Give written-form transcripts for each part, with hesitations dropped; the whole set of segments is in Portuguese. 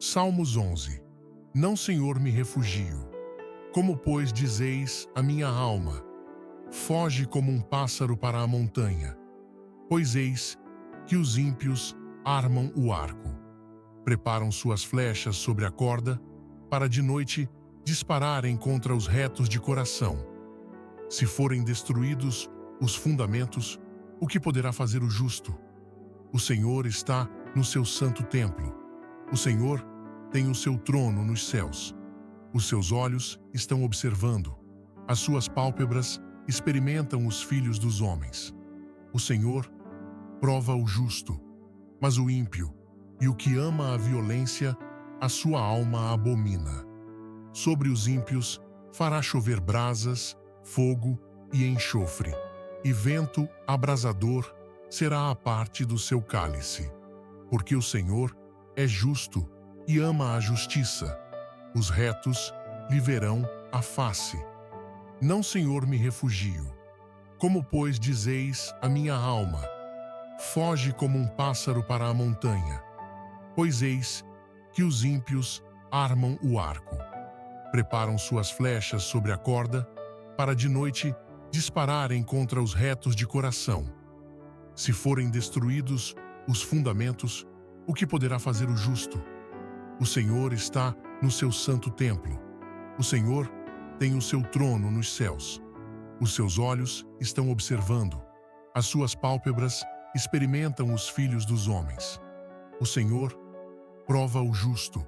Salmos 11. Não, Senhor, me refugio. Como, pois, dizeis a minha alma, foge como um pássaro para a montanha. Pois eis que os ímpios armam o arco. Preparam suas flechas sobre a corda, para de noite dispararem contra os retos de coração. Se forem destruídos os fundamentos, o que poderá fazer o justo? O Senhor está no seu santo templo. O Senhor tem o seu trono nos céus. Os seus olhos estão observando. As suas pálpebras experimentam os filhos dos homens. O Senhor prova o justo, mas o ímpio e o que ama a violência, a sua alma abomina. Sobre os ímpios fará chover brasas, fogo e enxofre, e vento abrasador será a parte do seu cálice. Porque o Senhor é justo e ama a justiça. Os retos lhe verão a face. Não, Senhor, me refugio. Como, pois, dizeis a minha alma, foge como um pássaro para a montanha. Pois eis que os ímpios armam o arco. Preparam suas flechas sobre a corda, para de noite dispararem contra os retos de coração. Se forem destruídos os fundamentos, o que poderá fazer o justo? O Senhor está no seu santo templo. O Senhor tem o seu trono nos céus. Os seus olhos estão observando. As suas pálpebras experimentam os filhos dos homens. O Senhor prova o justo,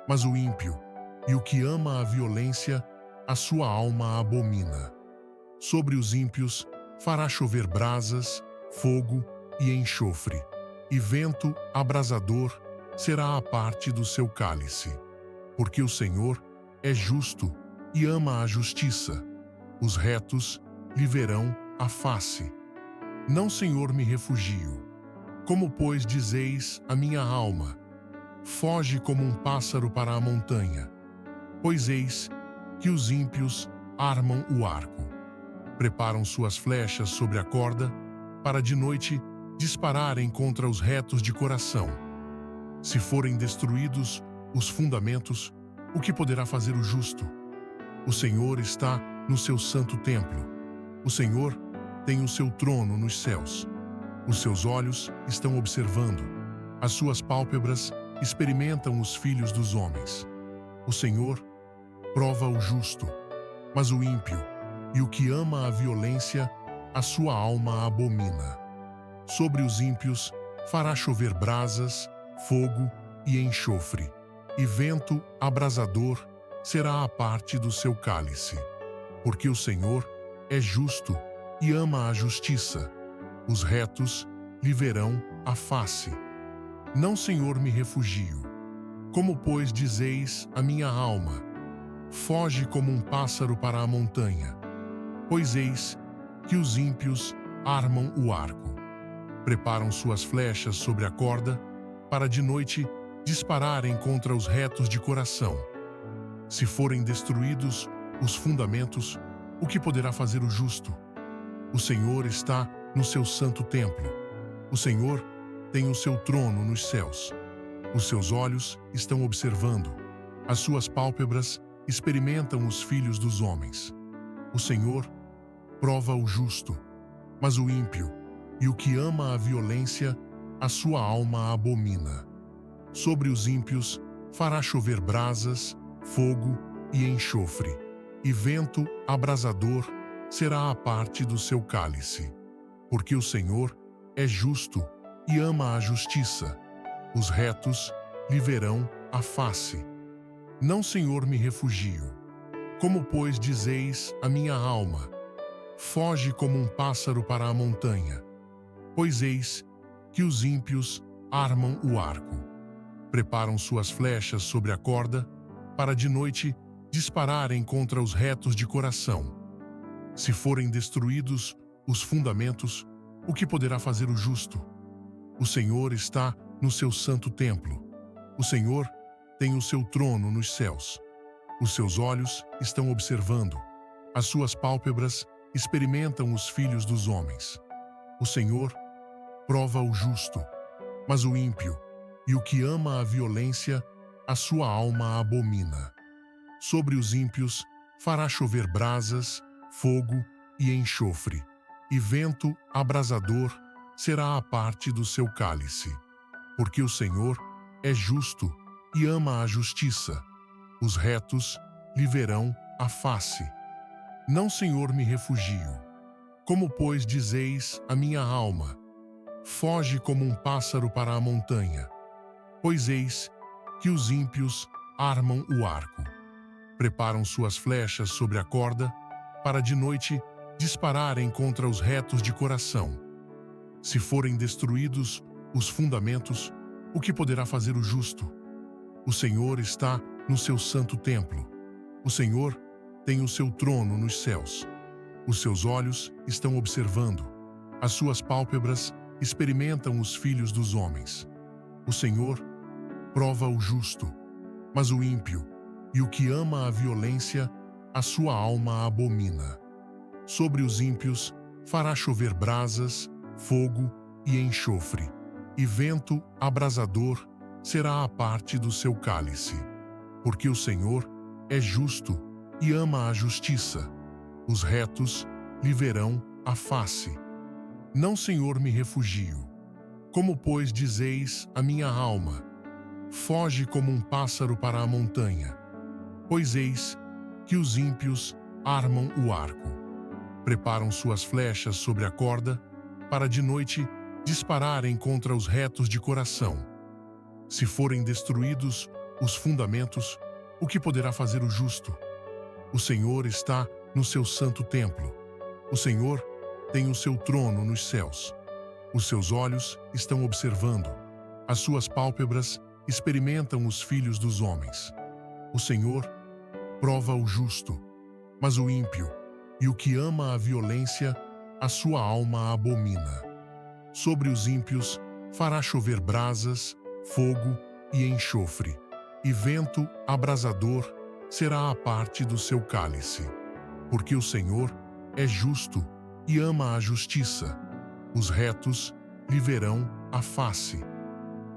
mas o ímpio e o que ama a violência, a sua alma abomina. Sobre os ímpios fará chover brasas, fogo e enxofre, e vento abrasador será a parte do seu cálice. Porque o Senhor é justo e ama a justiça. Os retos lhe verão a face. Não, Senhor, me refugio. Como, pois, dizeis a minha alma, foge como um pássaro para a montanha. Pois eis que os ímpios armam o arco. Preparam suas flechas sobre a corda, para de noite dispararem contra os retos de coração. Se forem destruídos os fundamentos, o que poderá fazer o justo? O Senhor está no seu santo templo. O Senhor tem o seu trono nos céus. Os seus olhos estão observando. As suas pálpebras experimentam os filhos dos homens. O Senhor prova o justo, mas o ímpio e o que ama a violência, a sua alma abomina. Sobre os ímpios fará chover brasas, fogo e enxofre, e vento abrasador será a parte do seu cálice. Porque o Senhor é justo e ama a justiça. Os retos lhe verão a face. Não, Senhor, me refugio. Como, pois, dizeis a minha alma, foge como um pássaro para a montanha. Pois eis que os ímpios armam o arco. Preparam suas flechas sobre a corda, para de noite dispararem contra os retos de coração. Se forem destruídos os fundamentos, o que poderá fazer o justo? O Senhor está no seu santo templo. O Senhor tem o seu trono nos céus. Os seus olhos estão observando. As suas pálpebras experimentam os filhos dos homens. O Senhor prova o justo, mas o ímpio e o que ama a violência, a sua alma abomina. Sobre os ímpios fará chover brasas, fogo e enxofre, e vento abrasador será a parte do seu cálice. Porque o Senhor é justo e ama a justiça. Os retos lhe verão a face. Não, Senhor, me refugio. Como, pois, dizeis a minha alma, foge como um pássaro para a montanha. Pois eis que os ímpios armam o arco. Preparam suas flechas sobre a corda, para de noite dispararem contra os retos de coração. Se forem destruídos os fundamentos, o que poderá fazer o justo? O Senhor está no seu santo templo. O Senhor tem o seu trono nos céus. Os seus olhos estão observando. As suas pálpebras experimentam os filhos dos homens. O Senhor prova o justo, mas o ímpio e o que ama a violência, a sua alma abomina. Sobre os ímpios fará chover brasas, fogo e enxofre, e vento abrasador será a parte do seu cálice. Porque o Senhor é justo e ama a justiça. Os retos lhe verão a face. Não, Senhor, me refugio. Como, pois, dizeis a minha alma: foge como um pássaro para a montanha. Pois eis que os ímpios armam o arco. Preparam suas flechas sobre a corda, para de noite dispararem contra os retos de coração. Se forem destruídos os fundamentos, o que poderá fazer o justo? O Senhor está no seu santo templo. O Senhor tem o seu trono nos céus. Os seus olhos estão observando. As suas pálpebras experimentam os filhos dos homens. O Senhor prova o justo, mas o ímpio e o que ama a violência, a sua alma abomina. Sobre os ímpios fará chover brasas, fogo e enxofre, e vento abrasador será a parte do seu cálice. Porque o Senhor é justo e ama a justiça. Os retos lhe verão a face. Não, Senhor, me refugio. Como, pois, dizeis a minha alma: foge como um pássaro para a montanha. Pois eis que os ímpios armam o arco. Preparam suas flechas sobre a corda, para de noite dispararem contra os retos de coração. Se forem destruídos os fundamentos, o que poderá fazer o justo? O Senhor está no seu santo templo. O Senhor tem o seu trono nos céus. Os seus olhos estão observando. As suas pálpebras experimentam os filhos dos homens. O Senhor prova o justo, mas o ímpio e o que ama a violência, a sua alma abomina. Sobre os ímpios fará chover brasas, fogo e enxofre, e vento abrasador será a parte do seu cálice. Porque o Senhor é justo e ama a justiça. Os retos lhe verão a face.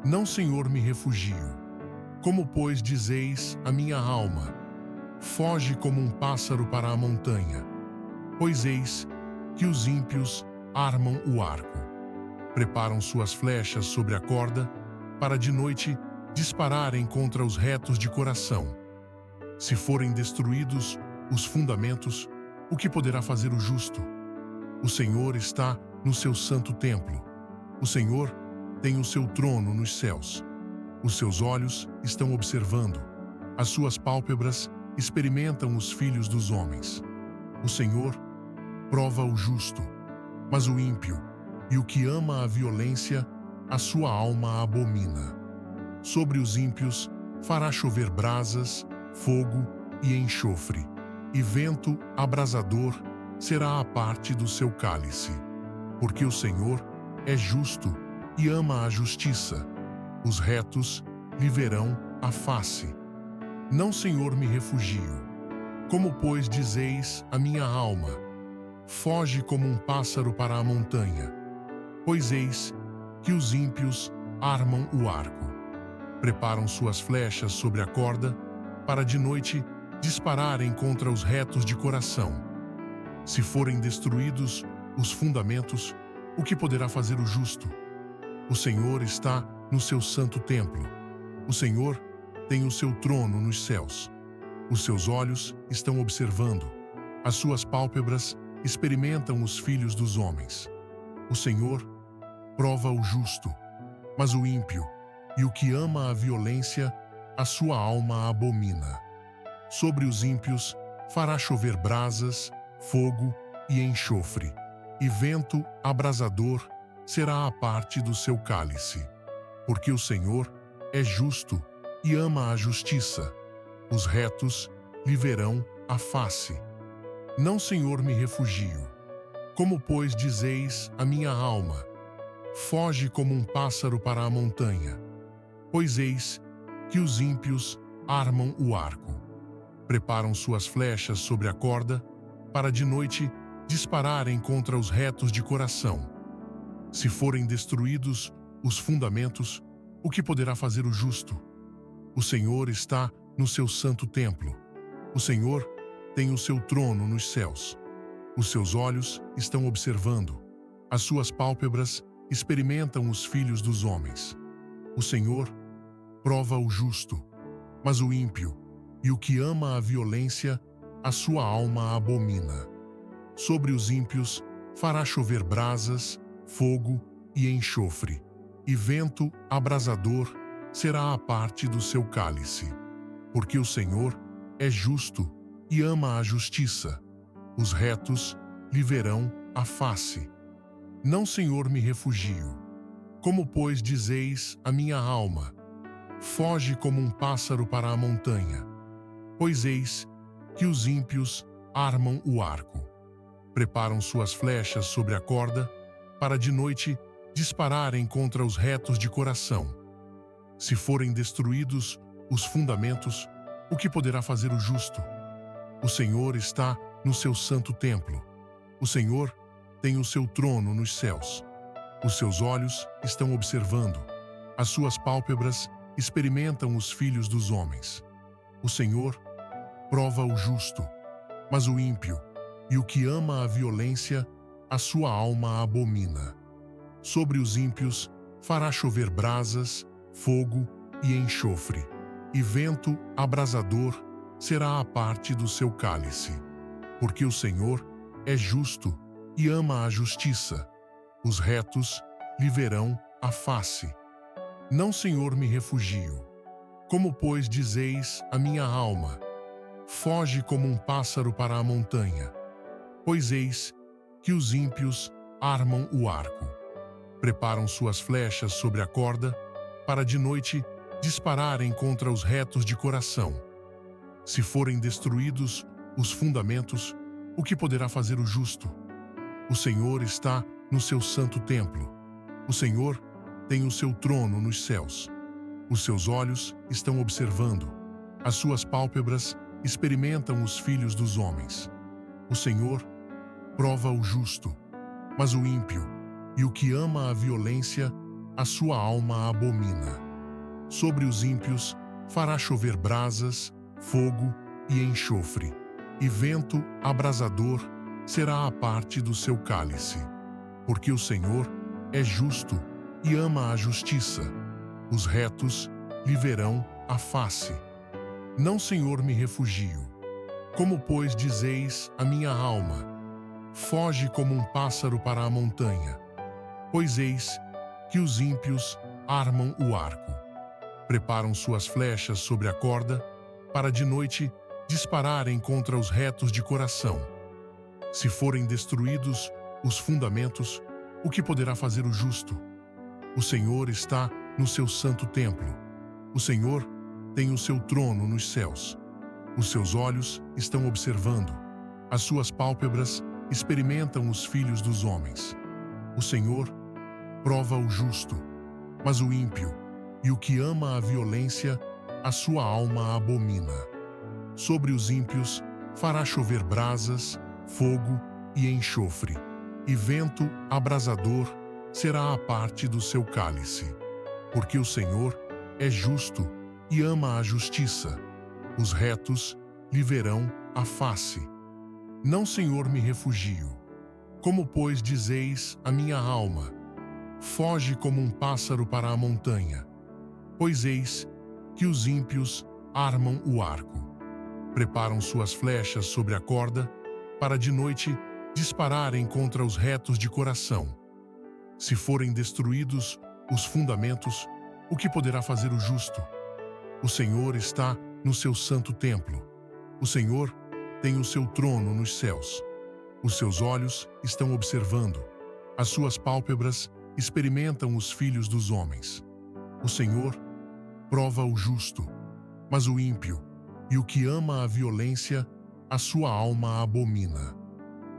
Não, Senhor, me refugio. Como, pois, dizeis a minha alma: foge como um pássaro para a montanha. Pois eis que os ímpios armam o arco. Preparam suas flechas sobre a corda, para de noite dispararem contra os retos de coração. Se forem destruídos os fundamentos, o que poderá fazer o justo? O Senhor está no seu santo templo. O Senhor tem o seu trono nos céus. Os seus olhos estão observando. As suas pálpebras experimentam os filhos dos homens. O Senhor prova o justo, mas o ímpio e o que ama a violência, a sua alma abomina. Sobre os ímpios fará chover brasas, fogo e enxofre, e vento abrasador será a parte do seu cálice. Porque o Senhor é justo e ama a justiça. Os retos lhe verão a face. Não, Senhor, me refugio. Como, pois, dizeis a minha alma: foge como um pássaro para a montanha. Pois eis que os ímpios armam o arco. Preparam suas flechas sobre a corda, para de noite dispararem contra os retos de coração. Se forem destruídos os fundamentos, o que poderá fazer o justo? O Senhor está no seu santo templo. O Senhor tem o seu trono nos céus. Os seus olhos estão observando. As suas pálpebras experimentam os filhos dos homens. O Senhor prova o justo, mas o ímpio e o que ama a violência, a sua alma abomina. Sobre os ímpios fará chover brasas, fogo e enxofre, e vento abrasador será a parte do seu cálice. Porque o Senhor é justo e ama a justiça. Os retos lhe verão a face. Não, Senhor, me refugio. Como, pois, dizeis a minha alma: foge como um pássaro para a montanha. Pois eis que os ímpios armam o arco. Preparam suas flechas sobre a corda, para de noite dispararem contra os retos de coração. Se forem destruídos os fundamentos, o que poderá fazer o justo? O Senhor está no seu santo templo. O Senhor tem o seu trono nos céus. Os seus olhos estão observando. As suas pálpebras experimentam os filhos dos homens. O Senhor prova o justo, mas o ímpio e o que ama a violência, a sua alma abomina. Sobre os ímpios fará chover brasas, fogo e enxofre, e vento abrasador será a parte do seu cálice. Porque o Senhor é justo e ama a justiça. Os retos lhe verão a face. Não, Senhor, me refugio. Como, pois, dizeis a minha alma: foge como um pássaro para a montanha. Pois eis que os ímpios armam o arco. Preparam suas flechas sobre a corda, para de noite dispararem contra os retos de coração. Se forem destruídos os fundamentos, o que poderá fazer o justo? O Senhor está no seu santo templo. O Senhor tem o seu trono nos céus. Os seus olhos estão observando. As suas pálpebras experimentam os filhos dos homens. O Senhor prova o justo, mas o ímpio e o que ama a violência, a sua alma abomina. Sobre os ímpios fará chover brasas, fogo e enxofre, e vento abrasador será a parte do seu cálice. Porque o Senhor é justo e ama a justiça. Os retos lhe verão a face. Não, Senhor, me refugio. Como, pois, dizeis a minha alma: foge como um pássaro para a montanha. Pois eis que os ímpios armam o arco. Preparam suas flechas sobre a corda, para de noite dispararem contra os retos de coração. Se forem destruídos os fundamentos, o que poderá fazer o justo? O Senhor está no seu santo templo. O Senhor tem o seu trono nos céus. Os seus olhos estão observando. As suas pálpebras experimentam os filhos dos homens. O Senhor prova o justo, mas o ímpio e o que ama a violência, a sua alma abomina. Sobre os ímpios fará chover brasas, fogo e enxofre, e vento abrasador será a parte do seu cálice. Porque o Senhor é justo e ama a justiça. Os retos lhe verão a face. Não, Senhor, me refugio. Como, pois, dizeis a minha alma: foge como um pássaro para a montanha. Pois eis que os ímpios armam o arco. Preparam suas flechas sobre a corda, para de noite dispararem contra os retos de coração. Se forem destruídos os fundamentos, o que poderá fazer o justo? O Senhor está no seu santo templo. O Senhor tem o seu trono nos céus. Os seus olhos estão observando. As suas pálpebras experimentam os filhos dos homens. O Senhor prova o justo, mas o ímpio e o que ama a violência, a sua alma abomina. Sobre os ímpios fará chover brasas, fogo e enxofre, e vento abrasador será a parte do seu cálice. Porque o Senhor é justo e ama a justiça. Os retos lhe verão a face. Não, Senhor, me refugio. Como, pois, dizeis a minha alma: foge como um pássaro para a montanha. Pois eis que os ímpios armam o arco. Preparam suas flechas sobre a corda, para de noite dispararem contra os retos de coração. Se forem destruídos os fundamentos, o que poderá fazer o justo? O Senhor está no seu santo templo. O Senhor tem o seu trono nos céus. Os seus olhos estão observando. As suas pálpebras experimentam os filhos dos homens. O Senhor prova o justo, mas o ímpio e o que ama a violência, a sua alma abomina.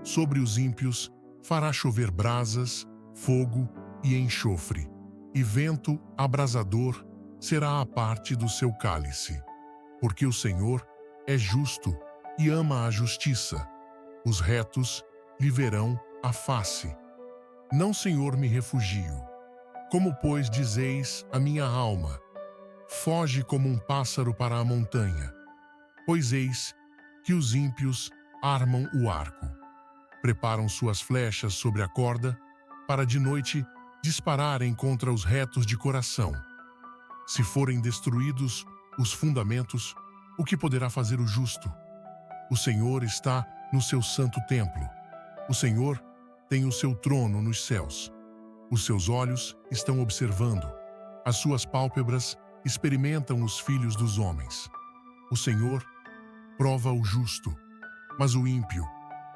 Sobre os ímpios fará chover brasas, fogo e enxofre, e vento abrasador será a parte do seu cálice. Porque o Senhor é justo e ama a justiça. Os retos lhe verão a face. Não, Senhor, me refugio. Como, pois, dizeis a minha alma: foge como um pássaro para a montanha. Pois eis que os ímpios armam o arco, preparam suas flechas sobre a corda, para de noite dispararem contra os retos de coração. Se forem destruídos os fundamentos, o que poderá fazer o justo? O Senhor está no seu santo templo. O Senhor tem o seu trono nos céus. Os seus olhos estão observando. As suas pálpebras experimentam os filhos dos homens. O Senhor prova o justo, mas o ímpio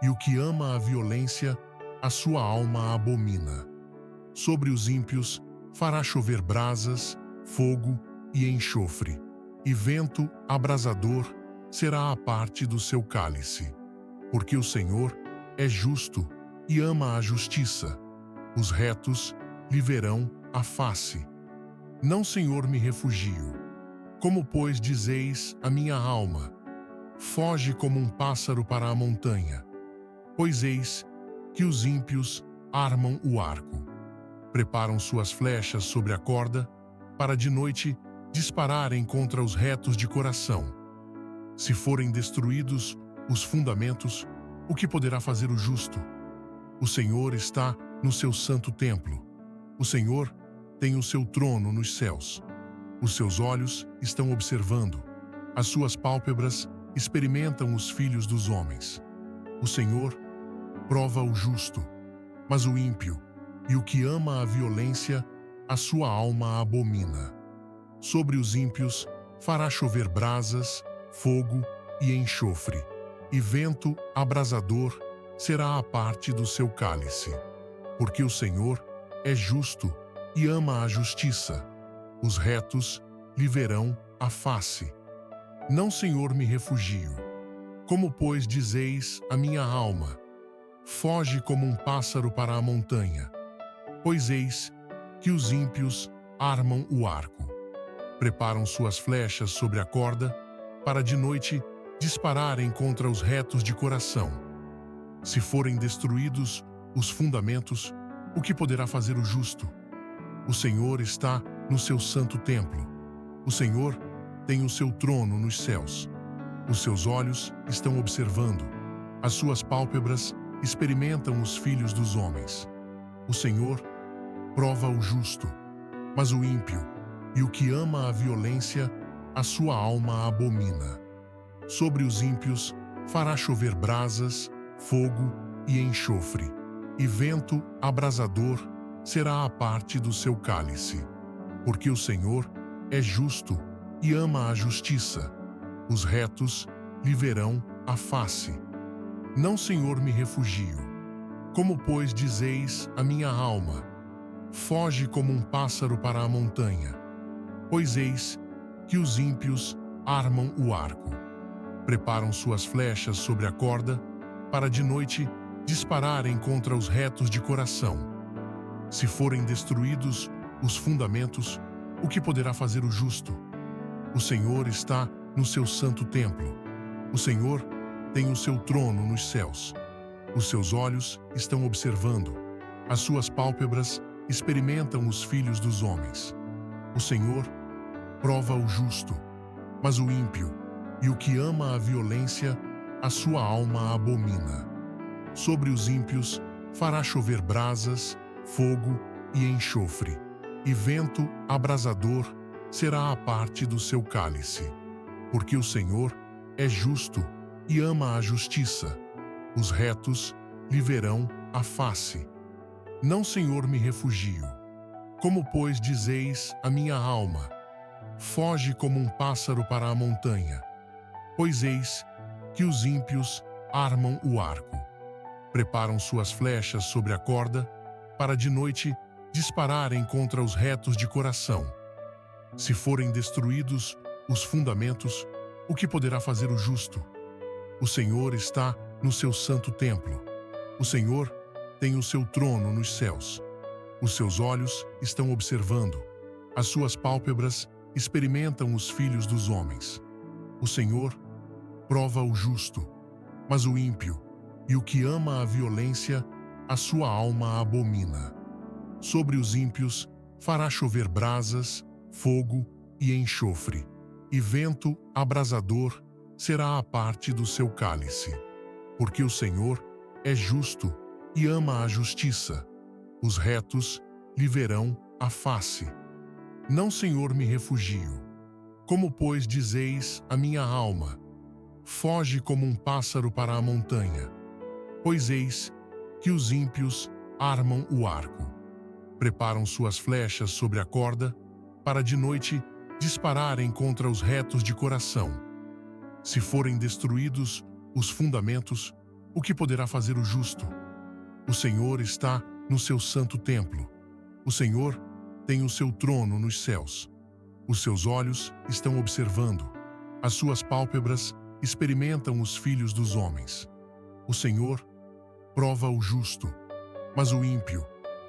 e o que ama a violência, a sua alma abomina. Sobre os ímpios fará chover brasas, fogo e enxofre, e vento abrasador será a parte do seu cálice. Porque o Senhor é justo e ama a justiça. Os retos lhe verão a face. Não, Senhor, me refugio. Como, pois, dizeis a minha alma, foge como um pássaro para a montanha. Pois eis que os ímpios armam o arco, preparam suas flechas sobre a corda, para de noite dispararem contra os retos de coração. Se forem destruídos os fundamentos, o que poderá fazer o justo? O Senhor está no seu santo templo. O Senhor tem o seu trono nos céus. Os seus olhos estão observando. As suas pálpebras experimentam os filhos dos homens. O Senhor prova o justo, mas o ímpio e o que ama a violência, a sua alma abomina. Sobre os ímpios fará chover brasas, fogo e enxofre, e vento abrasador será a parte do seu cálice. Porque o Senhor é justo e ama a justiça. Os retos lhe verão a face. Não, Senhor, me refugio. Como, pois, dizeis a minha alma, foge como um pássaro para a montanha. Pois eis que os ímpios armam o arco, preparam suas flechas sobre a corda, para de noite dispararem contra os retos de coração. Se forem destruídos os fundamentos, o que poderá fazer o justo? O Senhor está no seu santo templo. O Senhor tem o seu trono nos céus. Os seus olhos estão observando. As suas pálpebras experimentam os filhos dos homens. O Senhor prova o justo, mas o ímpio e o que ama a violência, a sua alma abomina. Sobre os ímpios fará chover brasas, fogo e enxofre, e vento abrasador será a parte do seu cálice. Porque o Senhor é justo e ama a justiça. Os retos lhe verão a face. Não, Senhor, me refugio. Como, pois, dizeis a minha alma, foge como um pássaro para a montanha. Pois eis que os ímpios armam o arco, preparam suas flechas sobre a corda, para de noite dispararem contra os retos de coração. Se forem destruídos os fundamentos, o que poderá fazer o justo? O Senhor está no seu santo templo. O Senhor tem o seu trono nos céus. Os seus olhos estão observando. As suas pálpebras experimentam os filhos dos homens. O Senhor prova o justo, mas o ímpio e o que ama a violência, a sua alma abomina. Sobre os ímpios fará chover brasas, fogo e enxofre, e vento abrasador será a parte do seu cálice. Porque o Senhor é justo e ama a justiça. Os retos lhe verão a face. Não, Senhor, me refugio. Como, pois, dizeis a minha alma, foge como um pássaro para a montanha. Pois eis que os ímpios armam o arco, preparam suas flechas sobre a corda, para de noite dispararem contra os retos de coração. Se forem destruídos os fundamentos, o que poderá fazer o justo? O Senhor está no seu santo templo. O Senhor tem o seu trono nos céus. Os seus olhos estão observando. As suas pálpebras experimentam os filhos dos homens. O Senhor prova o justo, mas o ímpio e o que ama a violência, a sua alma abomina. Sobre os ímpios fará chover brasas, fogo e enxofre, e vento abrasador será a parte do seu cálice. Porque o Senhor é justo e ama a justiça. Os retos lhe verão a face. Não, Senhor, me refugio. Como, pois, dizeis a minha alma: foge como um pássaro para a montanha. Pois eis que os ímpios armam o arco. Preparam suas flechas sobre a corda, para de noite dispararem contra os retos de coração. Se forem destruídos os fundamentos, o que poderá fazer o justo? O Senhor está no seu santo templo. O Senhor tem o seu trono nos céus. Os seus olhos estão observando. As suas pálpebras experimentam os filhos dos homens. O Senhor prova o justo, mas o ímpio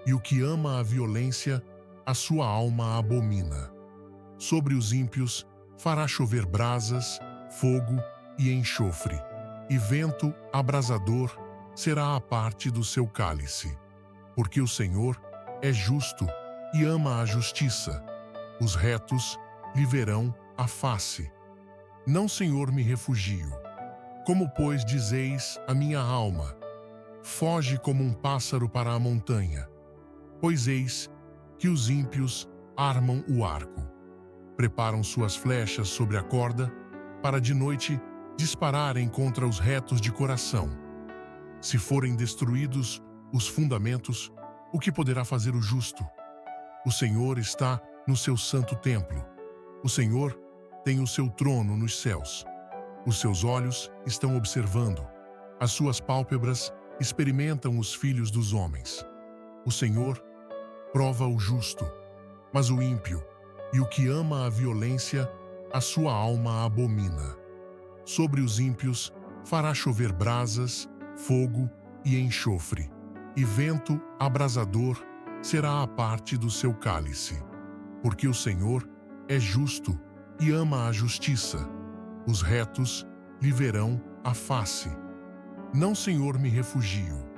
e o que ama a violência, a sua alma abomina. Sobre os ímpios fará chover brasas, fogo e enxofre, e vento abrasador será a parte do seu cálice. Porque o Senhor é justo e ama a justiça. Os retos lhe verão a face. Não, Senhor, me refugio. Como, pois, dizeis a minha alma: foge como um pássaro para a montanha. Pois eis que os ímpios armam o arco. Preparam suas flechas sobre a corda, para de noite dispararem contra os retos de coração. Se forem destruídos os fundamentos, o que poderá fazer o justo? O Senhor está no seu santo templo. O Senhor tem o seu trono nos céus. Os seus olhos estão observando. As suas pálpebras experimentam os filhos dos homens. O Senhor prova o justo, mas o ímpio e o que ama a violência, a sua alma abomina. Sobre os ímpios fará chover brasas, fogo e enxofre, e vento abrasador será a parte do seu cálice. Porque o Senhor é justo e ama a justiça. Os retos lhe verão a face. Não, Senhor, me refugio.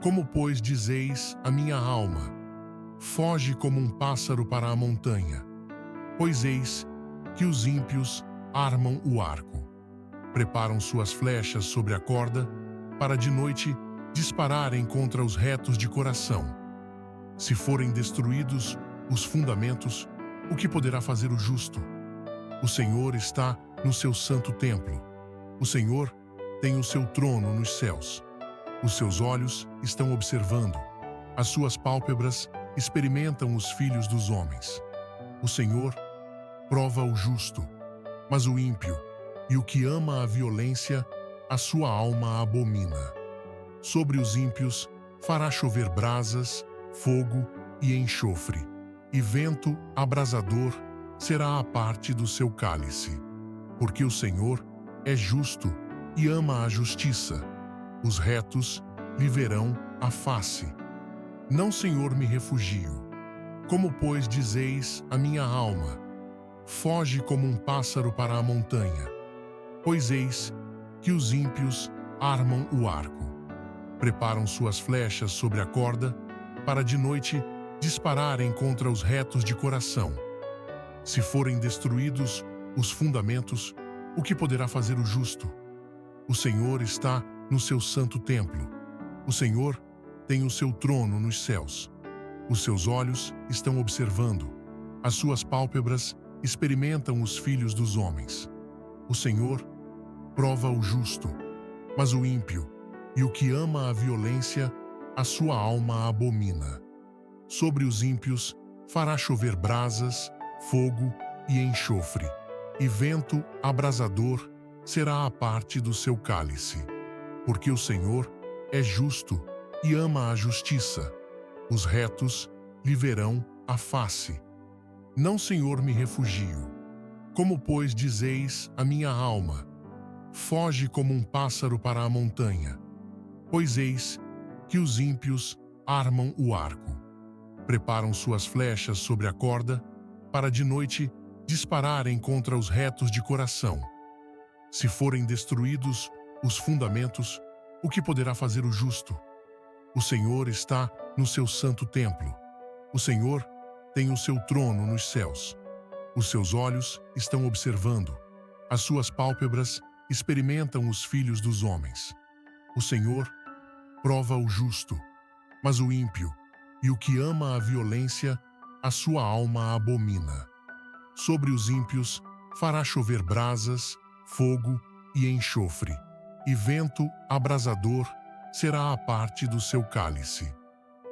Como, pois, dizeis a minha alma: foge como um pássaro para a montanha. Pois eis que os ímpios armam o arco. Preparam suas flechas sobre a corda, para de noite dispararem contra os retos de coração. Se forem destruídos os fundamentos, o que poderá fazer o justo? O Senhor está no seu santo templo. O Senhor tem o seu trono nos céus. Os seus olhos estão observando. As suas pálpebras experimentam os filhos dos homens. O Senhor prova o justo, mas o ímpio e o que ama a violência, a sua alma abomina. Sobre os ímpios fará chover brasas, fogo e enxofre, e vento abrasador será a parte do seu cálice. Porque o Senhor é justo e ama a justiça. Os retos lhe verão a face. Não, Senhor, me refugio. Como, pois, dizeis a minha alma: foge como um pássaro para a montanha. Pois eis que os ímpios armam o arco. Preparam suas flechas sobre a corda, para de noite dispararem contra os retos de coração. Se forem destruídos os fundamentos, o que poderá fazer o justo? O Senhor está no seu santo templo. O Senhor tem o seu trono nos céus. Os seus olhos estão observando. As suas pálpebras experimentam os filhos dos homens. O Senhor prova o justo, mas o ímpio e o que ama a violência, a sua alma abomina. Sobre os ímpios fará chover brasas, fogo e enxofre, e vento abrasador será a parte do seu cálice. Porque o Senhor é justo e ama a justiça. Os retos lhe verão a face. Não, Senhor, me refugio. Como, pois, dizeis a minha alma: foge como um pássaro para a montanha. Pois eis que os ímpios armam o arco. Preparam suas flechas sobre a corda, para de noite dispararem contra os retos de coração. Se forem destruídos os fundamentos, o que poderá fazer o justo? O Senhor está no seu santo templo. O Senhor tem o seu trono nos céus. Os seus olhos estão observando, as suas pálpebras experimentam os filhos dos homens. O Senhor prova o justo, mas o ímpio e o que ama a violência, a sua alma abomina. Sobre os ímpios fará chover brasas, fogo e enxofre, e vento abrasador será a parte do seu cálice.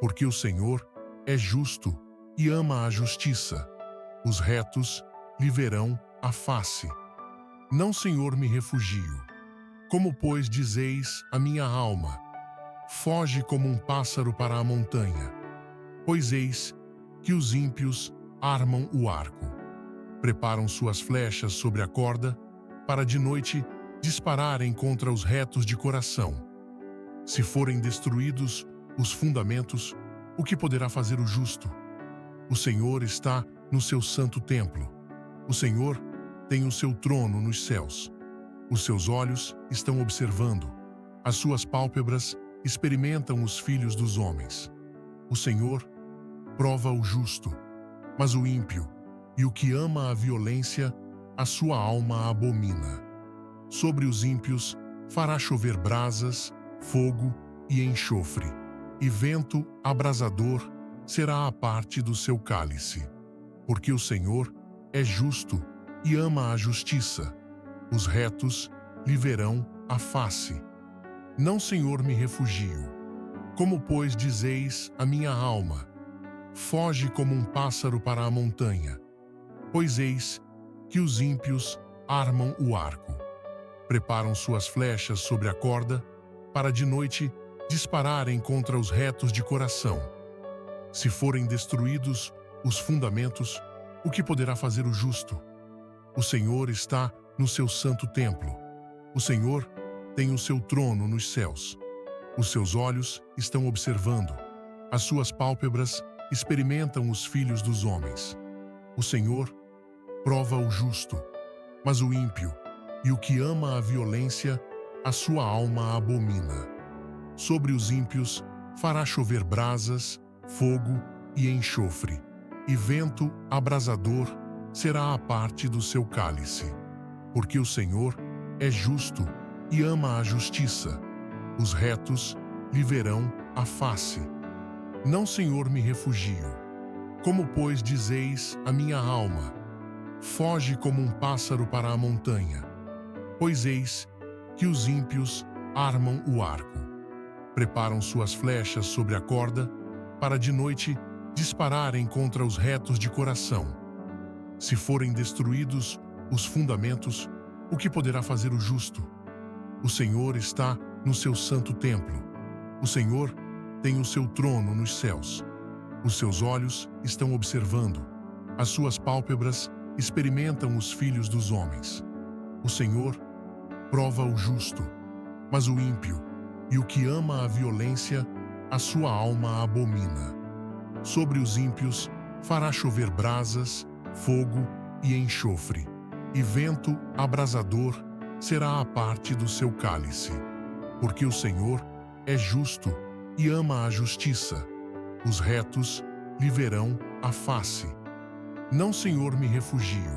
Porque o Senhor é justo e ama a justiça. Os retos lhe verão a face. Não, Senhor, me refugio. Como, pois, dizeis a minha alma, foge como um pássaro para a montanha. Pois eis que os ímpios armam o arco. Preparam suas flechas sobre a corda, para de noite dispararem contra os retos de coração. Se forem destruídos os fundamentos, o que poderá fazer o justo? O Senhor está no seu santo templo. O Senhor tem o seu trono nos céus. Os seus olhos estão observando, as suas pálpebras experimentam os filhos dos homens. O Senhor prova o justo, mas o ímpio e o que ama a violência, a sua alma abomina. Sobre os ímpios fará chover brasas, fogo e enxofre, e vento abrasador será a parte do seu cálice. Porque o Senhor é justo e ama a justiça. Os retos lhe verão a face. Não, Senhor, me refugio. Como, pois, dizeis a minha alma, foge como um pássaro para a montanha. Pois eis que os ímpios armam o arco. Preparam suas flechas sobre a corda, para de noite dispararem contra os retos de coração. Se forem destruídos os fundamentos, o que poderá fazer o justo? O Senhor está no seu santo templo. O Senhor tem o seu trono nos céus. Os seus olhos estão observando, as suas pálpebras experimentam os filhos dos homens. O Senhor prova o justo, mas o ímpio e o que ama a violência, a sua alma abomina. Sobre os ímpios fará chover brasas, fogo e enxofre, e vento abrasador será a parte do seu cálice. Porque o Senhor é justo e ama a justiça. Os retos lhe verão a face. Não, Senhor, me refugio. Como, pois, dizeis a minha alma, foge como um pássaro para a montanha. Pois eis que os ímpios armam o arco. Preparam suas flechas sobre a corda, para de noite dispararem contra os retos de coração. Se forem destruídos os fundamentos, o que poderá fazer o justo? O Senhor está no seu santo templo. O Senhor tem o seu trono nos céus. Os seus olhos estão observando, as suas pálpebras experimentam os filhos dos homens. O Senhor prova o justo, mas o ímpio e o que ama a violência, a sua alma abomina. Sobre os ímpios fará chover brasas, fogo e enxofre, e vento abrasador será a parte do seu cálice. Porque o Senhor é justo e ama a justiça. Os retos lhe verão a face. Não, Senhor, me refugio.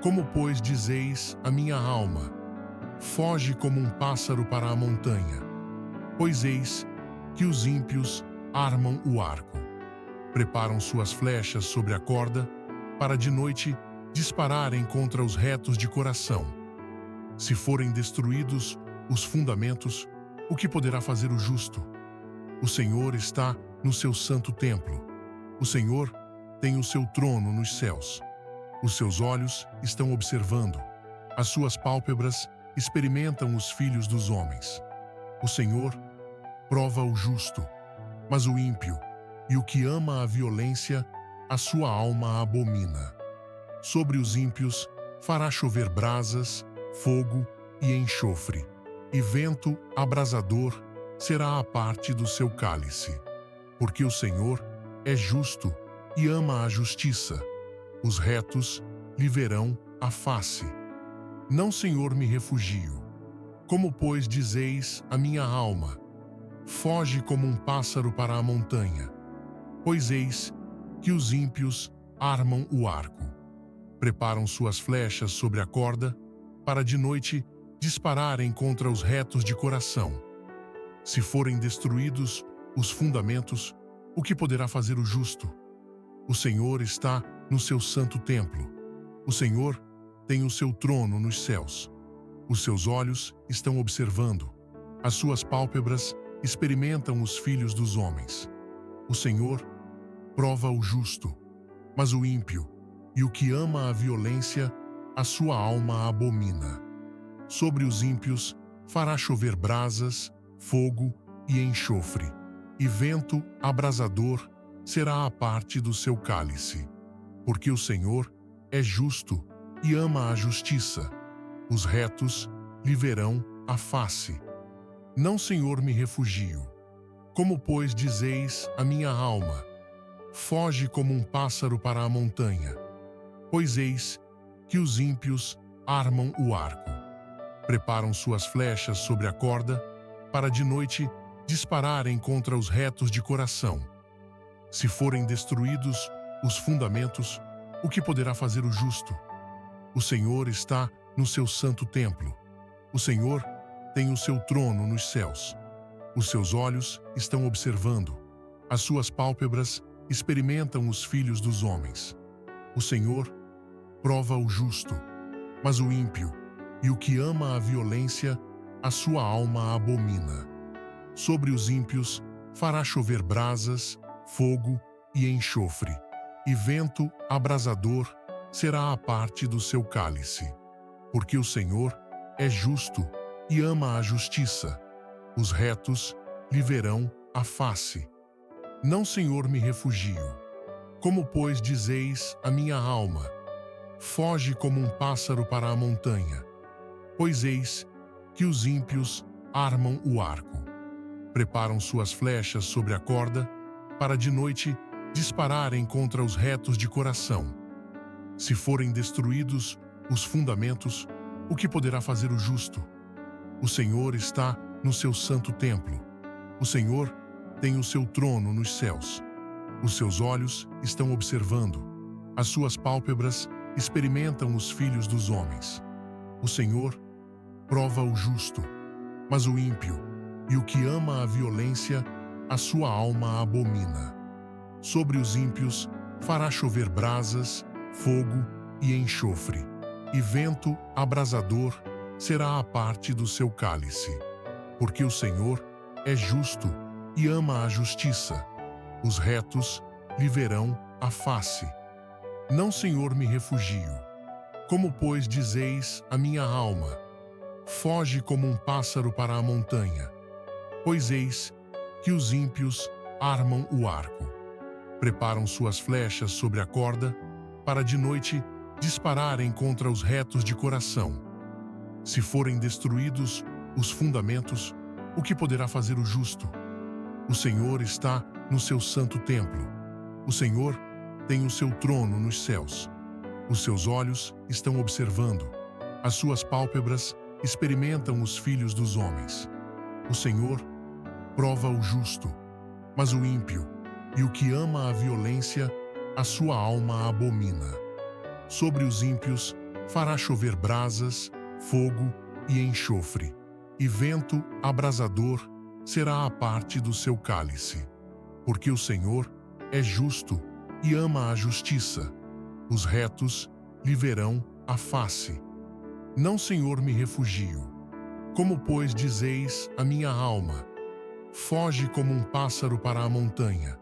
Como, pois, dizeis a minha alma, foge como um pássaro para a montanha. Pois eis que os ímpios armam o arco. Preparam suas flechas sobre a corda, para de noite dispararem contra os retos de coração. Se forem destruídos os fundamentos, o que poderá fazer o justo? O Senhor está no seu santo templo. O Senhor tem o seu trono nos céus. Os seus olhos estão observando, as suas pálpebras experimentam os filhos dos homens. O Senhor prova o justo, mas o ímpio e o que ama a violência, a sua alma abomina. Sobre os ímpios fará chover brasas, fogo e enxofre, e vento abrasador será a parte do seu cálice. Porque o Senhor é justo e ama a justiça. Os retos lhe verão a face. Não, Senhor, me refugio. Como, pois, dizeis a minha alma, foge como um pássaro para a montanha. Pois eis que os ímpios armam o arco. Preparam suas flechas sobre a corda, para de noite dispararem contra os retos de coração. Se forem destruídos os fundamentos, o que poderá fazer o justo? O Senhor está no seu santo templo. O Senhor tem o seu trono nos céus. Os seus olhos estão observando. As suas pálpebras experimentam os filhos dos homens. O Senhor prova o justo, mas o ímpio e o que ama a violência, a sua alma abomina. Sobre os ímpios fará chover brasas, fogo e enxofre, e vento abrasador será a parte do seu cálice. Porque o Senhor é justo e ama a justiça. Os retos lhe verão a face. Não, Senhor, me refugio. Como, pois, dizeis a minha alma? Foge como um pássaro para a montanha. Pois eis que os ímpios armam o arco. Preparam suas flechas sobre a corda, para de noite dispararem contra os retos de coração. Se forem destruídos os fundamentos, o que poderá fazer o justo? O Senhor está no seu santo templo. O Senhor tem o seu trono nos céus. Os seus olhos estão observando. As suas pálpebras experimentam os filhos dos homens. O Senhor prova o justo, mas o ímpio e o que ama a violência, a sua alma abomina. Sobre os ímpios fará chover brasas, fogo e enxofre, e vento abrasador será a parte do seu cálice. Porque o Senhor é justo e ama a justiça. Os retos lhe verão a face. Não, Senhor, me refugio. Como, pois, dizeis a minha alma? Foge como um pássaro para a montanha. Pois eis que os ímpios armam o arco. Preparam suas flechas sobre a corda, para de noite dispararem contra os retos de coração. Se forem destruídos os fundamentos, o que poderá fazer o justo? O Senhor está no seu santo templo. O Senhor tem o seu trono nos céus. Os seus olhos estão observando. As suas pálpebras experimentam os filhos dos homens. O Senhor prova o justo, mas o ímpio e o que ama a violência, a sua alma abomina. Sobre os ímpios fará chover brasas, fogo e enxofre, e vento abrasador será a parte do seu cálice. Porque o Senhor é justo e ama a justiça. Os retos lhe verão a face. Não, Senhor, me refugio. Como, pois, dizeis a minha alma? Foge como um pássaro para a montanha. Pois eis que os ímpios armam o arco. Preparam suas flechas sobre a corda, para de noite dispararem contra os retos de coração. Se forem destruídos os fundamentos, o que poderá fazer o justo? O Senhor está no seu santo templo. O Senhor tem o seu trono nos céus. Os seus olhos estão observando. As suas pálpebras experimentam os filhos dos homens. O Senhor prova o justo, mas o ímpio e o que ama a violência, a sua alma abomina. Sobre os ímpios fará chover brasas, fogo e enxofre, e vento abrasador será a parte do seu cálice. Porque o Senhor é justo e ama a justiça. Os retos lhe verão a face. Não, Senhor, me refugio. Como, pois, dizeis a minha alma? Foge como um pássaro para a montanha.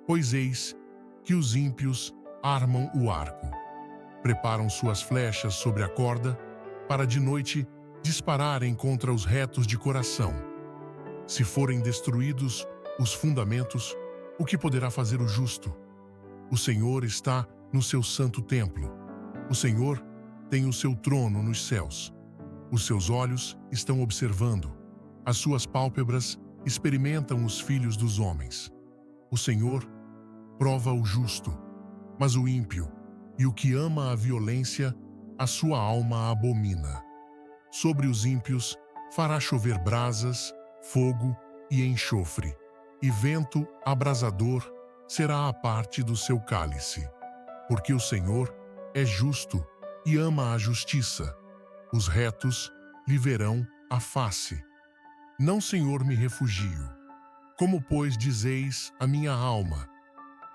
Pois eis que os ímpios armam o arco. Preparam suas flechas sobre a corda, para de noite dispararem contra os retos de coração. Se forem destruídos os fundamentos, o que poderá fazer o justo? O Senhor está no seu santo templo. O Senhor tem o seu trono nos céus. Os seus olhos estão observando. As suas pálpebras experimentam os filhos dos homens. O Senhor prova o justo, mas o ímpio e o que ama a violência, a sua alma abomina. Sobre os ímpios fará chover brasas, fogo e enxofre, e vento abrasador será a parte do seu cálice. Porque o Senhor é justo e ama a justiça. Os retos lhe verão a face. Não, Senhor, me refugio. Como, pois, dizeis a minha alma: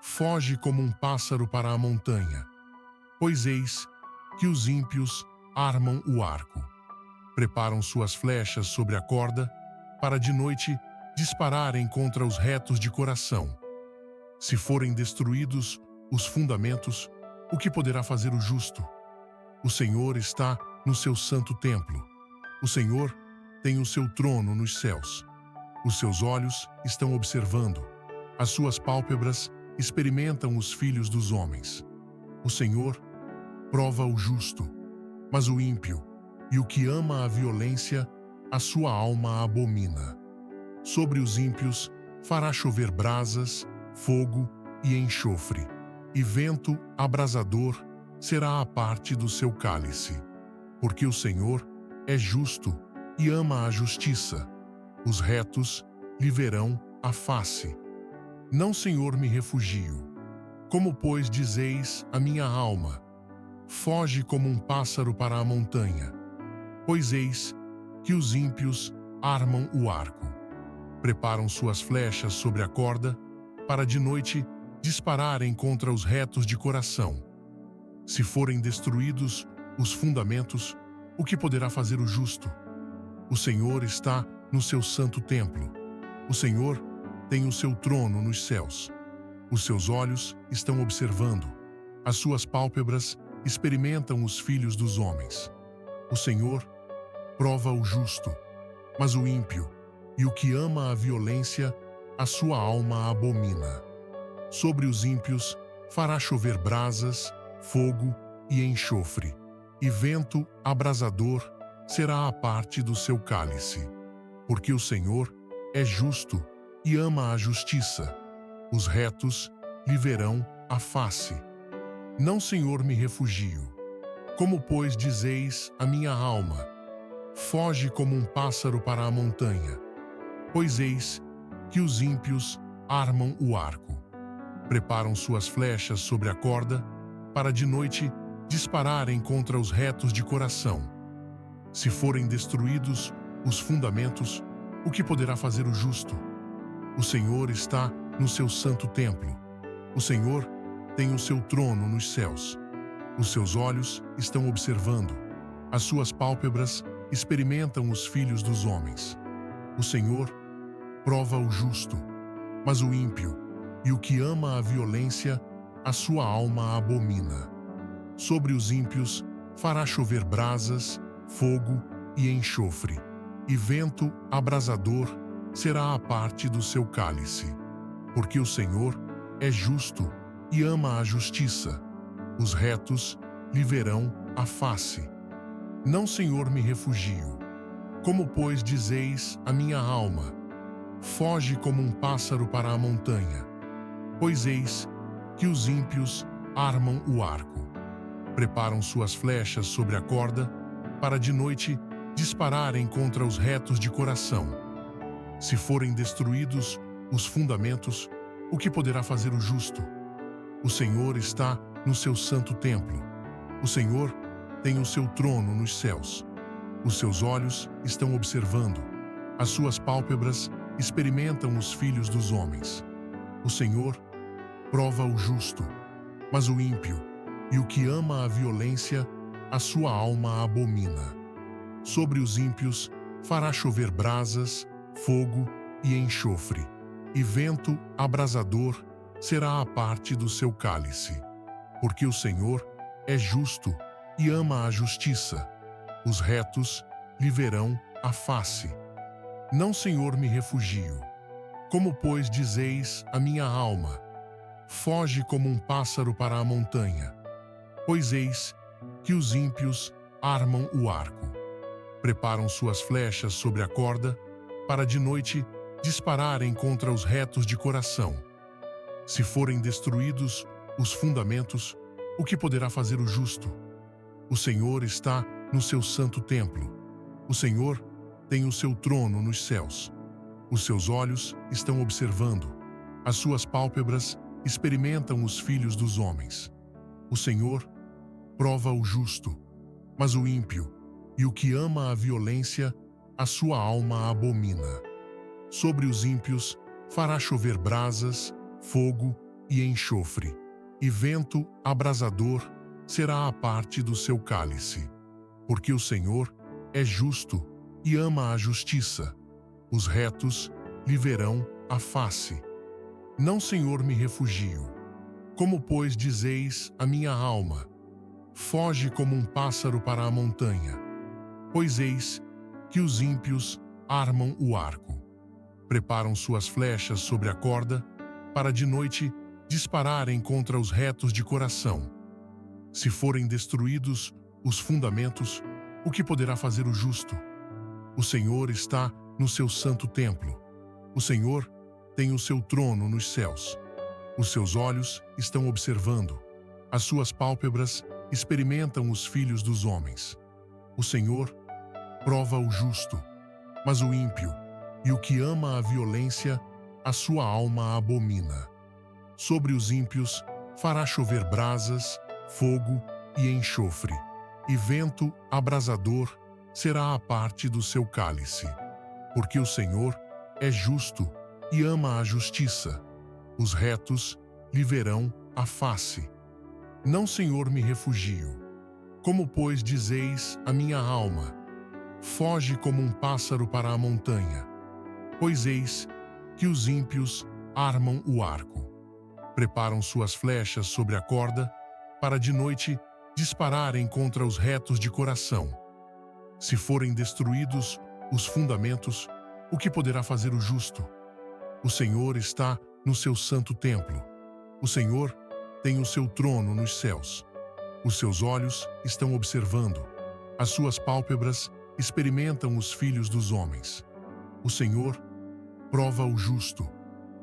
foge como um pássaro para a montanha. Pois eis que os ímpios armam o arco. Preparam suas flechas sobre a corda, para de noite dispararem contra os retos de coração. Se forem destruídos os fundamentos, o que poderá fazer o justo? O Senhor está no seu santo templo. O Senhor tem o seu trono nos céus. Os seus olhos estão observando. As suas pálpebras experimentam os filhos dos homens. O Senhor prova o justo, mas o ímpio e o que ama a violência, a sua alma abomina. Sobre os ímpios fará chover brasas, fogo e enxofre, e vento abrasador será a parte do seu cálice. Porque o Senhor é justo e ama a justiça. Os retos lhe verão a face. Não, Senhor, me refugio. Como, pois, dizeis a minha alma: foge como um pássaro para a montanha. Pois eis que os ímpios armam o arco. Preparam suas flechas sobre a corda, para de noite dispararem contra os retos de coração. Se forem destruídos os fundamentos, o que poderá fazer o justo? O Senhor está no seu santo templo. O Senhor tem o seu trono nos céus. Os seus olhos estão observando. As suas pálpebras experimentam os filhos dos homens. O Senhor prova o justo, mas o ímpio e o que ama a violência, a sua alma abomina. Sobre os ímpios fará chover brasas, fogo e enxofre, e vento abrasador será a parte do seu cálice. Porque o Senhor é justo e ama a justiça. Os retos lhe verão a face. Não, Senhor, me refugio. Como, pois, dizeis a minha alma: foge como um pássaro para a montanha. Pois eis que os ímpios armam o arco. Preparam suas flechas sobre a corda, para de noite dispararem contra os retos de coração. Se forem destruídos os fundamentos, o que poderá fazer o justo? O Senhor está no seu santo templo. O Senhor tem o seu trono nos céus. Os seus olhos estão observando. As suas pálpebras experimentam os filhos dos homens. O Senhor prova o justo, mas o ímpio e o que ama a violência, a sua alma abomina. Sobre os ímpios fará chover brasas, fogo e enxofre, e vento abrasador será a parte do seu cálice. Porque o Senhor é justo e ama a justiça. Os retos lhe verão a face. Não, Senhor, me refugio. Como, pois, dizeis a minha alma: foge como um pássaro para a montanha. Pois eis que os ímpios armam o arco. Preparam suas flechas sobre a corda, para de noite dispararem contra os retos de coração. Se forem destruídos os fundamentos, o que poderá fazer o justo? O Senhor está no seu santo templo. O Senhor tem o seu trono nos céus. Os seus olhos estão observando. As suas pálpebras experimentam os filhos dos homens. O Senhor prova o justo, mas o ímpio e o que ama a violência, a sua alma abomina. Sobre os ímpios fará chover brasas, fogo e enxofre, e vento abrasador será a parte do seu cálice. Porque o Senhor é justo e ama a justiça. Os retos lhe verão a face. Não, Senhor, me refugio. Como, pois, dizeis a minha alma: foge como um pássaro para a montanha. Pois eis que os ímpios armam o arco. Preparam suas flechas sobre a corda, para de noite dispararem contra os retos de coração. Se forem destruídos os fundamentos, o que poderá fazer o justo? O Senhor está no seu santo templo. O Senhor tem o seu trono nos céus. Os seus olhos estão observando. As suas pálpebras experimentam os filhos dos homens. O Senhor prova o justo, mas o ímpio e o que ama a violência, a sua alma abomina. Sobre os ímpios fará chover brasas, fogo e enxofre, e vento abrasador será a parte do seu cálice. Porque o Senhor é justo e ama a justiça. Os retos lhe verão a face. Não, Senhor, me refugio. Como, pois, dizeis a minha alma: foge como um pássaro para a montanha. Pois eis que os ímpios armam o arco. Preparam suas flechas sobre a corda, para de noite dispararem contra os retos de coração. Se forem destruídos os fundamentos, o que poderá fazer o justo? O Senhor está no seu santo templo. O Senhor tem o seu trono nos céus. Os seus olhos estão observando. As suas pálpebras experimentam os filhos dos homens. O Senhor prova o justo, mas o ímpio e o que ama a violência, a sua alma abomina. Sobre os ímpios fará chover brasas, fogo e enxofre, e vento abrasador será a parte do seu cálice. Porque o Senhor é justo e ama a justiça. Os retos lhe verão a face. Não, Senhor, me refugio. Como, pois, dizeis a minha alma: foge como um pássaro para a montanha. Pois eis que os ímpios armam o arco. Preparam suas flechas sobre a corda, para de noite dispararem contra os retos de coração. Se forem destruídos os fundamentos, o que poderá fazer o justo? O Senhor está no seu santo templo. O Senhor tem o seu trono nos céus. Os seus olhos estão observando. As suas pálpebras experimentam os filhos dos homens. O Senhor prova o justo,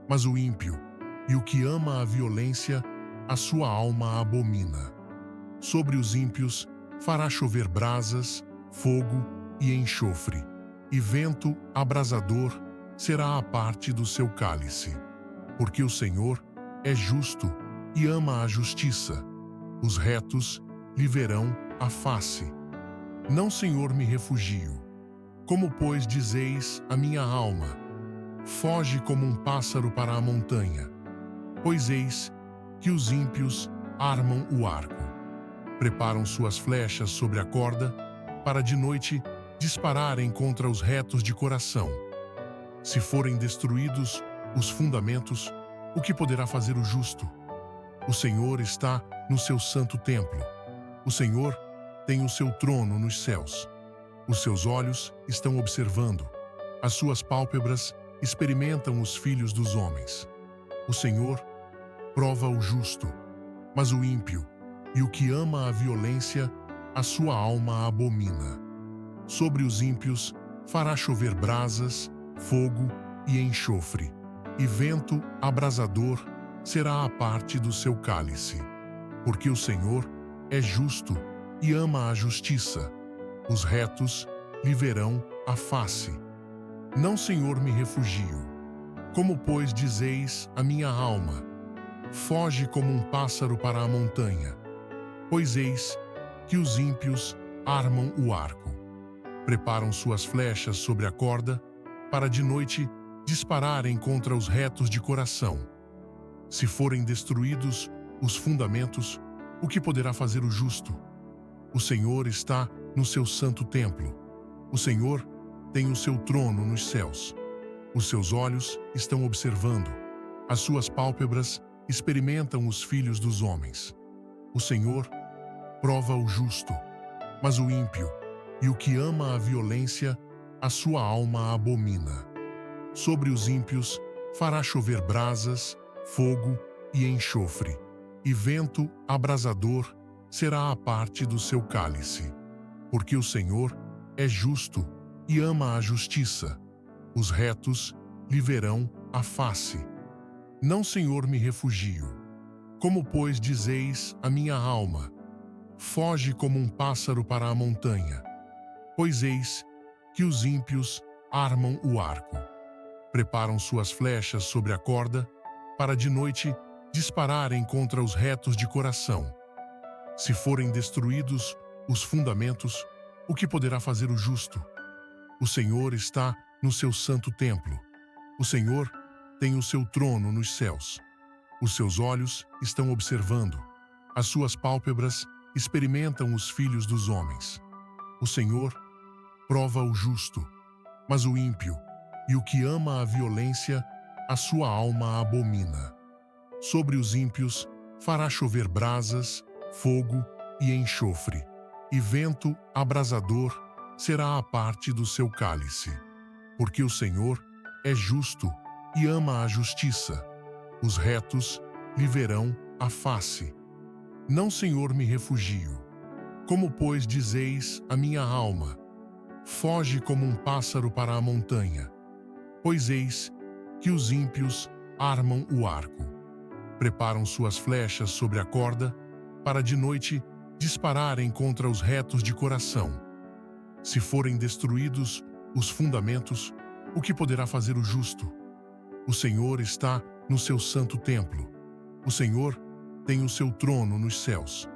mas o ímpio e o que ama a violência, a sua alma abomina. Sobre os ímpios fará chover brasas, fogo e enxofre, e vento abrasador será a parte do seu cálice. Porque o Senhor é justo e ama a justiça. Os retos lhe verão a face. Não, Senhor, me refugio. Como, pois, dizeis a minha alma: foge como um pássaro para a montanha. Pois eis que os ímpios armam o arco. Preparam suas flechas sobre a corda, para de noite dispararem contra os retos de coração. Se forem destruídos os fundamentos, o que poderá fazer o justo? O Senhor está no seu santo templo. O Senhor tem o seu trono nos céus. Os seus olhos estão observando. As suas pálpebras experimentam os filhos dos homens. O Senhor prova o justo, mas o ímpio e o que ama a violência, a sua alma abomina. Sobre os ímpios fará chover brasas, fogo e enxofre, e vento abrasador será a parte do seu cálice. Porque o Senhor é justo e ama a justiça. Os retos lhe verão a face. Não, Senhor, me refugio. Como, pois, dizeis a minha alma: foge como um pássaro para a montanha. Pois eis que os ímpios armam o arco. Preparam suas flechas sobre a corda, para de noite dispararem contra os retos de coração. Se forem destruídos os fundamentos, o que poderá fazer o justo? O Senhor está no seu santo templo. O Senhor tem o seu trono nos céus. Os seus olhos estão observando. As suas pálpebras experimentam os filhos dos homens. O Senhor prova o justo, mas o ímpio e o que ama a violência, a sua alma abomina. Sobre os ímpios fará chover brasas, fogo e enxofre, e vento abrasador será a parte do seu cálice. Porque o Senhor é justo e ama a justiça. Os retos lhe verão a face. Não, Senhor, me refugio. Como, pois, dizeis a minha alma: foge como um pássaro para a montanha. Pois eis que os ímpios armam o arco. Preparam suas flechas sobre a corda, para de noite dispararem contra os retos de coração. Se forem destruídos os fundamentos, o que poderá fazer o justo? O Senhor está no seu santo templo. O Senhor tem o seu trono nos céus. Os seus olhos estão observando. As suas pálpebras experimentam os filhos dos homens. O Senhor prova o justo, mas o ímpio e o que ama a violência, a sua alma abomina. Sobre os ímpios fará chover brasas, fogo e enxofre, e vento abrasador será a parte do seu cálice. Porque o Senhor é justo e ama a justiça. Os retos lhe verão a face. Não, Senhor, me refugio. Como, pois, dizeis a minha alma, foge como um pássaro para a montanha. Pois eis que os ímpios armam o arco. Preparam suas flechas sobre a corda, para de noite dispararem contra os retos de coração. Se forem destruídos os fundamentos, o que poderá fazer o justo? O Senhor está no seu santo templo. O Senhor tem o seu trono nos céus.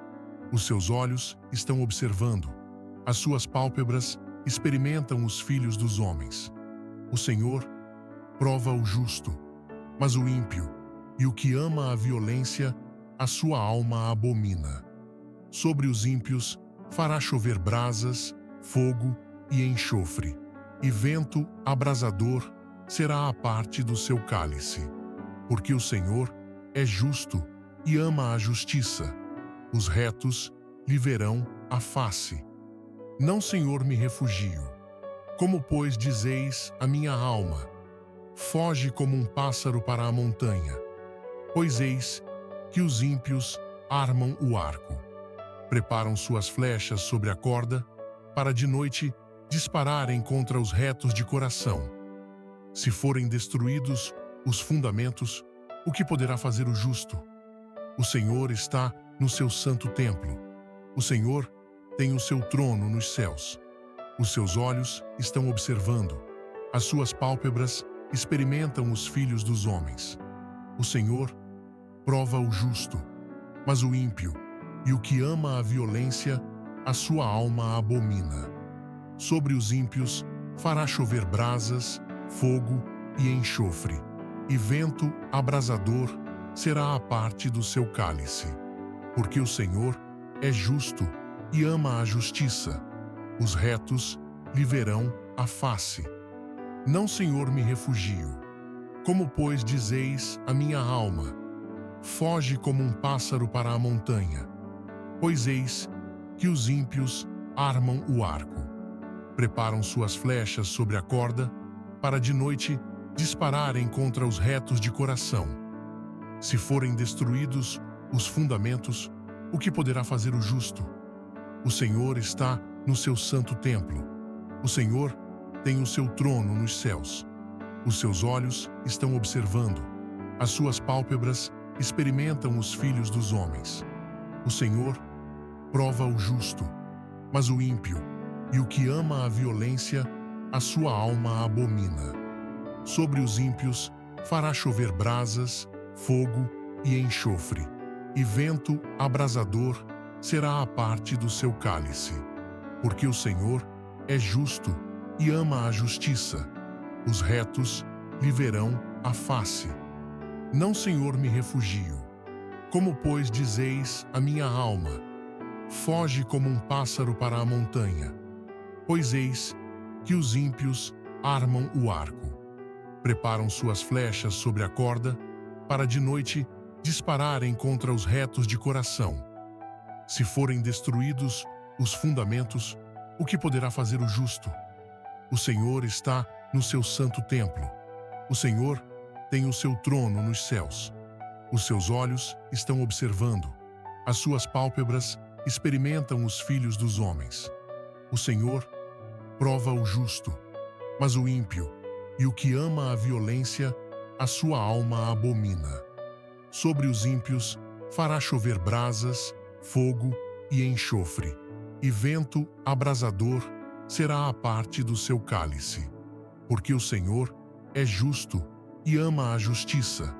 Os seus olhos estão observando. As suas pálpebras experimentam os filhos dos homens. O Senhor prova o justo, mas o ímpio e o que ama a violência, a sua alma abomina. Sobre os ímpios fará chover brasas, fogo e enxofre, e vento abrasador será a parte do seu cálice. Porque o Senhor é justo e ama a justiça. Os retos lhe verão a face. Não, Senhor, me refugio. Como, pois, dizeis a minha alma, foge como um pássaro para a montanha. Pois eis que os ímpios armam o arco. Preparam suas flechas sobre a corda, para de noite dispararem contra os retos de coração. Se forem destruídos os fundamentos, o que poderá fazer o justo? O Senhor está no seu santo templo. O Senhor tem o seu trono nos céus. Os seus olhos estão observando. As suas pálpebras experimentam os filhos dos homens. O Senhor prova o justo, mas o ímpio e o que ama a violência, a sua alma abomina. Sobre os ímpios fará chover brasas, fogo e enxofre, e vento abrasador será a parte do seu cálice. Porque o Senhor é justo e ama a justiça. Os retos lhe verão a face. Não, Senhor, me refugio. Como, pois, dizeis a minha alma, foge como um pássaro para a montanha. Pois eis que os ímpios armam o arco. Preparam suas flechas sobre a corda, para de noite dispararem contra os retos de coração. Se forem destruídos os fundamentos, o que poderá fazer o justo? O Senhor está no seu santo templo. O Senhor tem o seu trono nos céus. Os seus olhos estão observando. As suas pálpebras experimentam os filhos dos homens. O Senhor prova o justo, mas o ímpio e o que ama a violência, a sua alma abomina. Sobre os ímpios fará chover brasas, fogo e enxofre, e vento abrasador será a parte do seu cálice. Porque o Senhor é justo e ama a justiça. Os retos lhe verão a face. Não, Senhor, me refugio. Como, pois, dizeis a minha alma, foge como um pássaro para a montanha. Pois eis que os ímpios armam o arco. Preparam suas flechas sobre a corda, para de noite dispararem contra os retos de coração. Se forem destruídos os fundamentos, o que poderá fazer o justo? O Senhor está no seu santo templo. O Senhor tem o seu trono nos céus. Os seus olhos estão observando. As suas pálpebras experimentam os filhos dos homens. O Senhor prova o justo, mas o ímpio e o que ama a violência, a sua alma abomina. Sobre os ímpios fará chover brasas, fogo e enxofre, e vento abrasador será a parte do seu cálice. Porque o Senhor é justo e ama a justiça.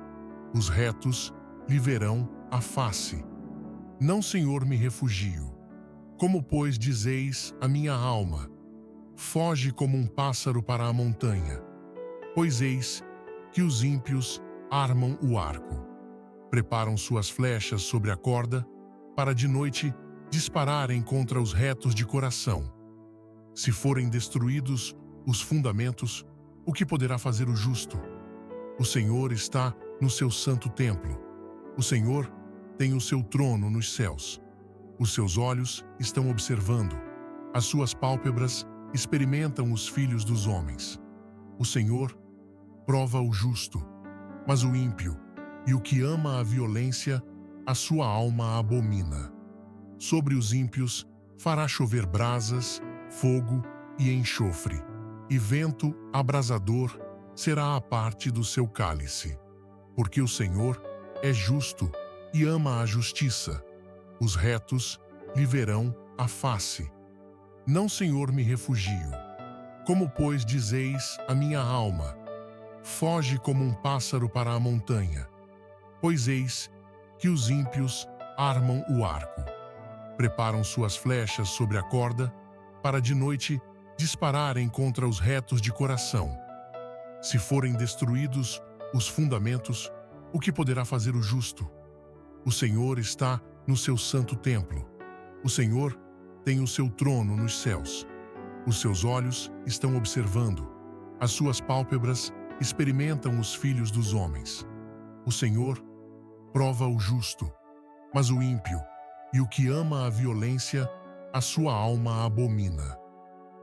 Os retos lhe verão a face. Não, Senhor, me refugio. Como, pois, dizeis a minha alma: foge como um pássaro para a montanha. Pois eis que os ímpios armam o arco, preparam suas flechas sobre a corda, para de noite dispararem contra os retos de coração. Se forem destruídos os fundamentos, o que poderá fazer o justo? O Senhor está no seu santo templo. O Senhor tem o seu trono nos céus. Os seus olhos estão observando. As suas pálpebras experimentam os filhos dos homens. O Senhor prova o justo, mas o ímpio e o que ama a violência, a sua alma abomina. Sobre os ímpios fará chover brasas, fogo e enxofre, e vento abrasador será a parte do seu cálice. Porque o Senhor é justo e ama a justiça. Os retos lhe verão a face. Não, Senhor, me refugio. Como, pois, dizeis a minha alma: foge como um pássaro para a montanha. Pois eis que os ímpios armam o arco, preparam suas flechas sobre a corda, para de noite dispararem contra os retos de coração. Se forem destruídos os fundamentos, o que poderá fazer o justo? O Senhor está no seu santo templo. O Senhor tem o seu trono nos céus. Os seus olhos estão observando. As suas pálpebras experimentam os filhos dos homens. O Senhor prova o justo, mas o ímpio e o que ama a violência, a sua alma abomina.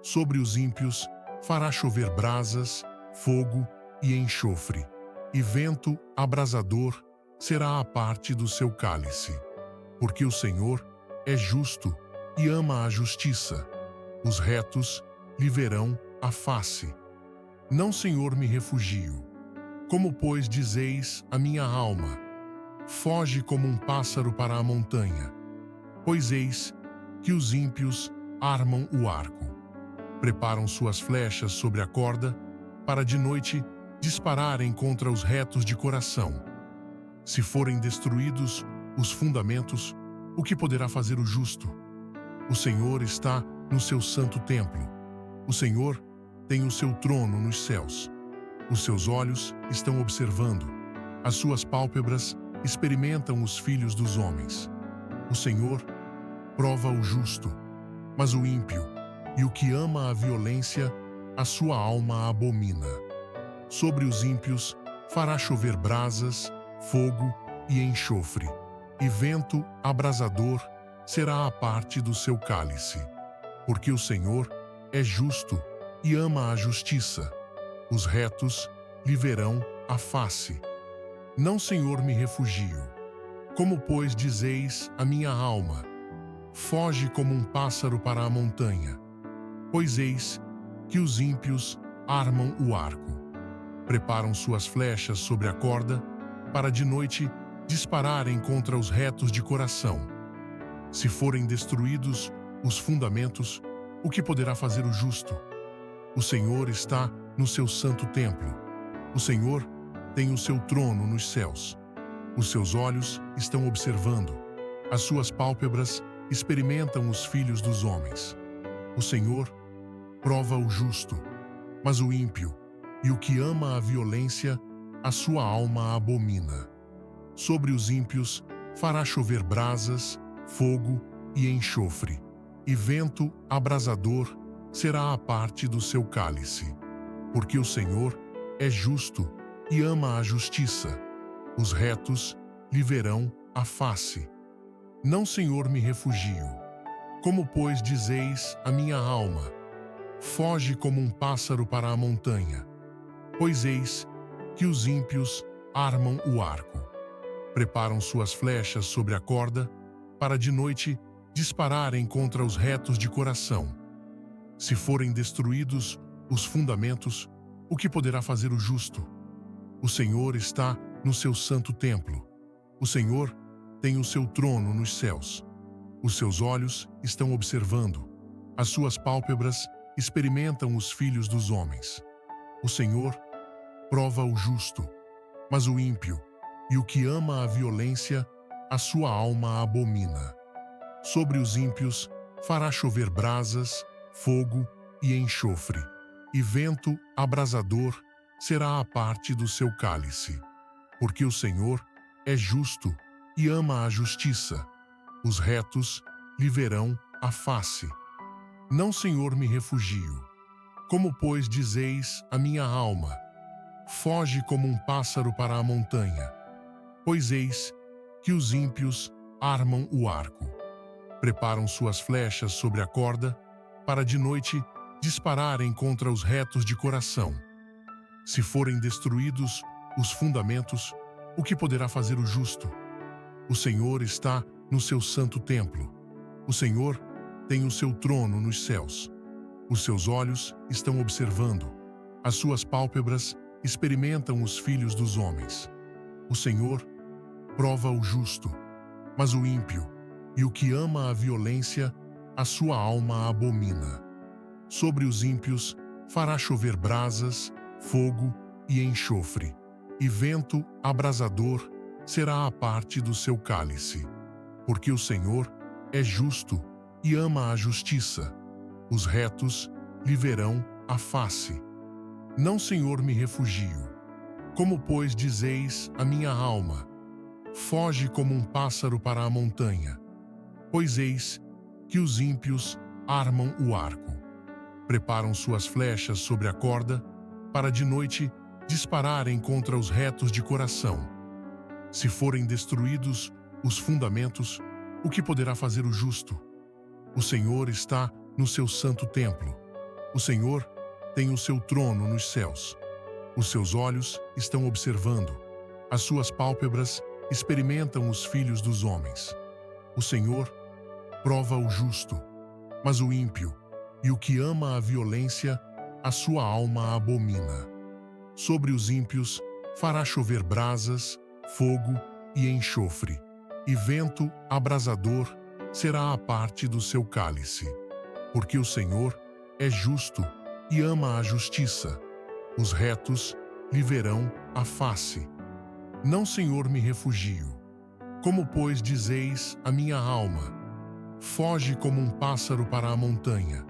Sobre os ímpios fará chover brasas, fogo e enxofre, e vento abrasador será a parte do seu cálice. Porque o Senhor é justo e ama a justiça. Os retos lhe verão a face. Não, Senhor, me refugio. Como, pois, dizeis a minha alma: foge como um pássaro para a montanha. Pois eis que os ímpios armam o arco, preparam suas flechas sobre a corda, para de noite dispararem contra os retos de coração. Se forem destruídos os fundamentos, o que poderá fazer o justo? O Senhor está no seu santo templo. O Senhor tem o seu trono nos céus. Os seus olhos estão observando. As suas pálpebras experimentam os filhos dos homens. O Senhor prova o justo, mas o ímpio e o que ama a violência, a sua alma abomina. Sobre os ímpios fará chover brasas, fogo e enxofre, e vento abrasador será a parte do seu cálice. Porque o Senhor é justo e ama a justiça. Os retos lhe verão a face. Não, Senhor, me refugio. Como, pois, dizeis a minha alma: foge como um pássaro para a montanha. Pois eis que os ímpios armam o arco, preparam suas flechas sobre a corda, para de noite dispararem contra os retos de coração. Se forem destruídos os fundamentos, o que poderá fazer o justo? O Senhor está no seu santo templo. O Senhor tem o seu trono nos céus. Os seus olhos estão observando. As suas pálpebras experimentam os filhos dos homens. O Senhor prova o justo, mas o ímpio e o que ama a violência, a sua alma abomina. Sobre os ímpios fará chover brasas, fogo e enxofre, e vento abrasador será a parte do seu cálice. Porque o Senhor é justo e ama a justiça. Os retos lhe verão a face. Não, Senhor, me refugio. Como, pois, dizeis a minha alma: foge como um pássaro para a montanha. Pois eis que os ímpios armam o arco, preparam suas flechas sobre a corda, para de noite dispararem contra os retos de coração. Se forem destruídos os fundamentos, o que poderá fazer o justo? O Senhor está no seu santo templo. O Senhor tem o seu trono nos céus. Os seus olhos estão observando. As suas pálpebras experimentam os filhos dos homens. O Senhor prova o justo, mas o ímpio e o que ama a violência, a sua alma abomina. Sobre os ímpios fará chover brasas, fogo e enxofre, e vento abrasador será a parte do seu cálice. Porque o Senhor é justo e ama a justiça. Os retos lhe verão a face. Não, Senhor, me refugio. Como, pois, dizeis a minha alma, foge como um pássaro para a montanha. Pois eis que os ímpios armam o arco. Preparam suas flechas sobre a corda, para de noite dispararem contra os retos de coração. Se forem destruídos os fundamentos, o que poderá fazer o justo? O Senhor está no seu santo templo. O Senhor tem o seu trono nos céus. Os seus olhos estão observando. As suas pálpebras experimentam os filhos dos homens. O Senhor prova o justo, mas o ímpio e o que ama a violência, a sua alma abomina. Sobre os ímpios fará chover brasas, fogo e enxofre, e vento abrasador será a parte do seu cálice. Porque o Senhor é justo e ama a justiça. Os retos lhe verão a face. Não, Senhor, me refugio. Como, pois, dizeis a minha alma, foge como um pássaro para a montanha. Pois eis que os ímpios armam o arco. Preparam suas flechas sobre a corda, para de noite dispararem contra os retos de coração. Se forem destruídos os fundamentos, o que poderá fazer o justo? O Senhor está no seu santo templo. O Senhor tem o seu trono nos céus. Os seus olhos estão observando. As suas pálpebras experimentam os filhos dos homens. O Senhor prova o justo, mas o ímpio e o que ama a violência, a sua alma abomina. Sobre os ímpios fará chover brasas, fogo e enxofre, e vento abrasador será a parte do seu cálice. Porque o Senhor é justo e ama a justiça. Os retos lhe verão a face. Não, Senhor, me refugio. Como, pois, dizeis a minha alma, foge como um pássaro para a montanha.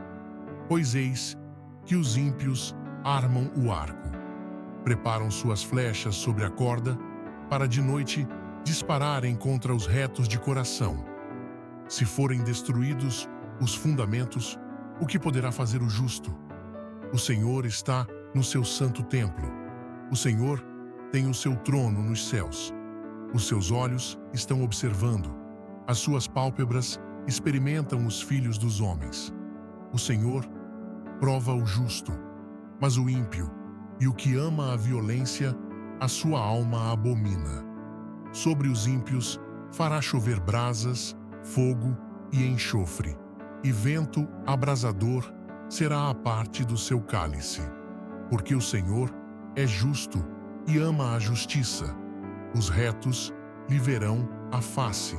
Pois eis que os ímpios armam o arco. Preparam suas flechas sobre a corda, para de noite dispararem contra os retos de coração. Se forem destruídos os fundamentos, o que poderá fazer o justo? O Senhor está no seu santo templo. O Senhor tem o seu trono nos céus. Os seus olhos estão observando. As suas pálpebras experimentam os filhos dos homens. O Senhor prova o justo, mas o ímpio e o que ama a violência, a sua alma abomina. Sobre os ímpios fará chover brasas, fogo e enxofre, e vento abrasador será a parte do seu cálice. Porque o Senhor é justo e ama a justiça. Os retos lhe verão a face.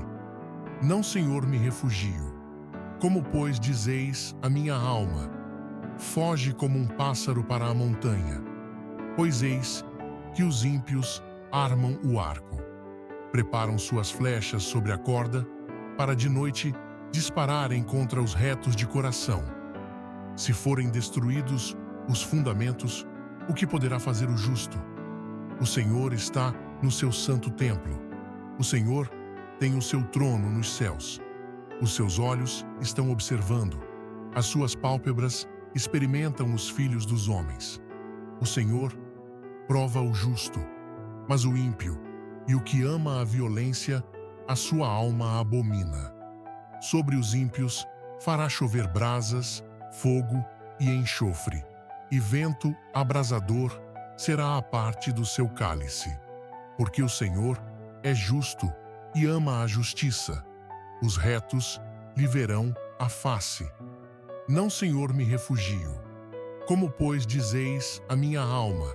Não, Senhor, me refugio. Como, pois, dizeis a minha alma, foge como um pássaro para a montanha. Pois eis que os ímpios armam o arco. Preparam suas flechas sobre a corda, para de noite dispararem contra os retos de coração. Se forem destruídos os fundamentos, o que poderá fazer o justo? O Senhor está no seu santo templo. O Senhor tem o seu trono nos céus. Os seus olhos estão observando. As suas pálpebras experimentam os filhos dos homens. O Senhor prova o justo, mas o ímpio e o que ama a violência, a sua alma abomina. Sobre os ímpios fará chover brasas, fogo e enxofre, e vento abrasador será a parte do seu cálice. Porque o Senhor é justo e ama a justiça. Os retos lhe verão a face. Não, Senhor, me refugio. Como, pois, dizeis a minha alma,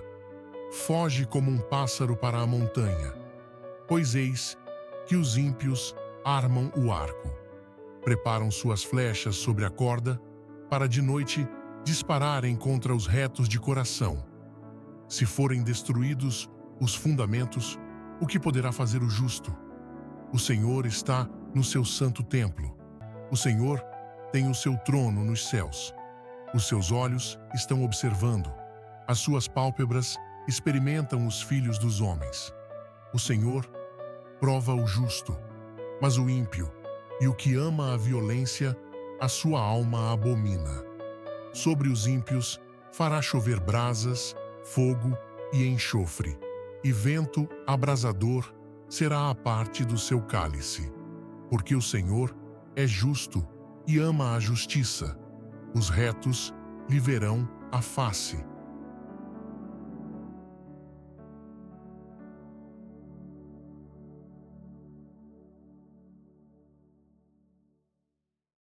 foge como um pássaro para a montanha. Pois eis que os ímpios armam o arco. Preparam suas flechas sobre a corda, para de noite dispararem contra os retos de coração. Se forem destruídos os fundamentos, o que poderá fazer o justo? O O Senhor está no seu santo templo. O Senhor tem o seu trono nos céus. Os seus olhos estão observando. As suas pálpebras experimentam os filhos dos homens. O Senhor prova o justo, mas o ímpio e o que ama a violência, a sua alma abomina. Sobre os ímpios fará chover brasas, fogo e enxofre, e vento abrasador será a parte do seu cálice. Porque o Senhor é justo e ama a justiça. Os retos lhe verão a face.